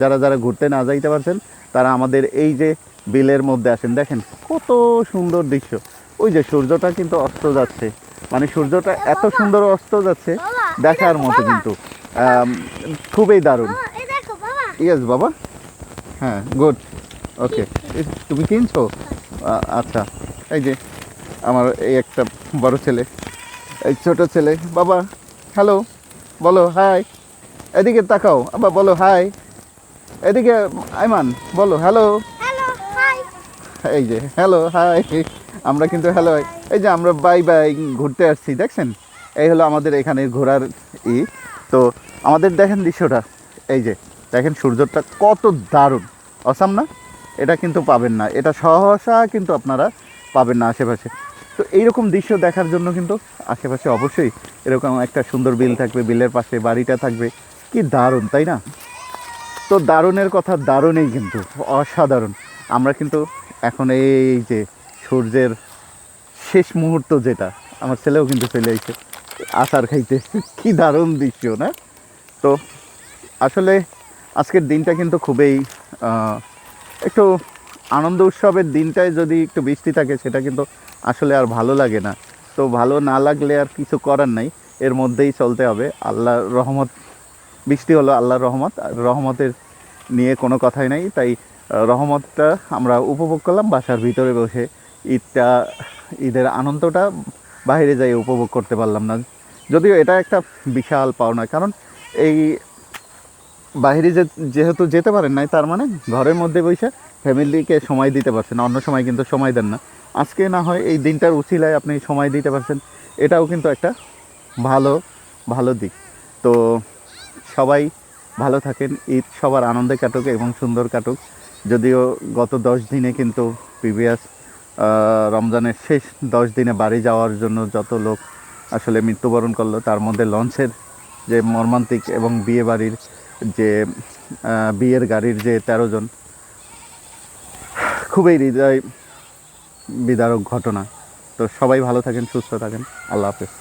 যারা যারা ঘুরতে না যাইতে পারছেন তারা আমাদের এই যে বিলের মধ্যে আসেন, দেখেন কত সুন্দর দৃশ্য। ওই যে সূর্যটা কিন্তু অস্ত যাচ্ছে, মানে সূর্যটা এত সুন্দর অস্ত যাচ্ছে দেখার মতো, কিন্তু খুবই দারুণ। ইয়েস বাবা, হ্যাঁ গুড, ওকে। তুমি কিনছো? আচ্ছা, এই যে আমার এই একটা বড় ছেলে, এই ছোট ছেলে, বাবা হ্যালো বলো, হাই, এদিকে তাকাও, আবার বলো হাই, এদিকে আইমান বলো হ্যালো, এই যে হ্যালো হাই, আমরা কিন্তু হ্যালো, এই যে আমরা বাই বাই ঘুরতে আসছি, দেখছেন এই হলো আমাদের এখানে ঘোরার তো আমাদের দেখেন দৃশ্যটা, এই যে দেখেন সূর্যটা কত দারুণ, অসাম না? এটা কিন্তু পাবেন না, এটা সহসা কিন্তু আপনারা পাবেন না আশেপাশে। তো এইরকম দৃশ্য দেখার জন্য কিন্তু আশেপাশে অবশ্যই এরকম একটা সুন্দর বিল থাকবে, বিলের পাশে বাড়িটা থাকবে, কি দারুণ তাই না? তো দারুণের কথা দারুণই, কিন্তু অসাধারণ। আমরা কিন্তু এখন এই যে সূর্যের শেষ মুহূর্ত যেটা, আমার ছেলেও কিন্তু চলে এসেছে আচার খাইতে, কি দারুণ দৃশ্য না? তো আসলে আজকের দিনটা কিন্তু খুবই একটু আনন্দ উৎসবের দিনটায় যদি একটু বৃষ্টি থাকে সেটা কিন্তু আসলে আর ভালো লাগে না। তো ভালো না লাগলে আর কিছু করার নাই, এর মধ্যেই চলতে হবে। আল্লাহর রহমত, বৃষ্টি হলো আল্লাহর রহমত, আর রহমতের নিয়ে কোনো কথাই নাই। তাই রহমতটা আমরা উপভোগ করলাম বাসার ভিতরে বসে। ঈদের আনন্দটা বাইরে যাই উপভোগ করতে পারলাম না, যদিও এটা একটা বিশাল পাওনা। কারণ এই বাইরে যেহেতু যেতে পারেন নাই, তার মানে ঘরের মধ্যে বসে ফ্যামিলিকে সময় দিতে পারছেন, অন্য সময় কিন্তু সময় দেন না। আজকে না হয় এই দিনটার উছিলায় আপনি সময় দিতে পারছেন, এটাও কিন্তু একটা ভালো ভালো দিক। তো সবাই ভালো থাকেন, ঈদ সবার আনন্দে কাটুক এবং সুন্দর কাটুক। যদিও গত 10 দিনে কিন্তু প্রিভিয়াস রমজানের শেষ 10 দিনে বাড়ি যাওয়ার জন্য যত লোক আসলে মৃত্যুবরণ করলো, তার মধ্যে লঞ্চের যে মর্মান্তিক এবং বিয়ে বাড়ির যে বিয়ের গাড়ির যে 13 জন, খুবই হৃদয় বিদারক ঘটনা। তো সবাই ভালো থাকেন, সুস্থ থাকেন, আল্লাহ হাফেজ।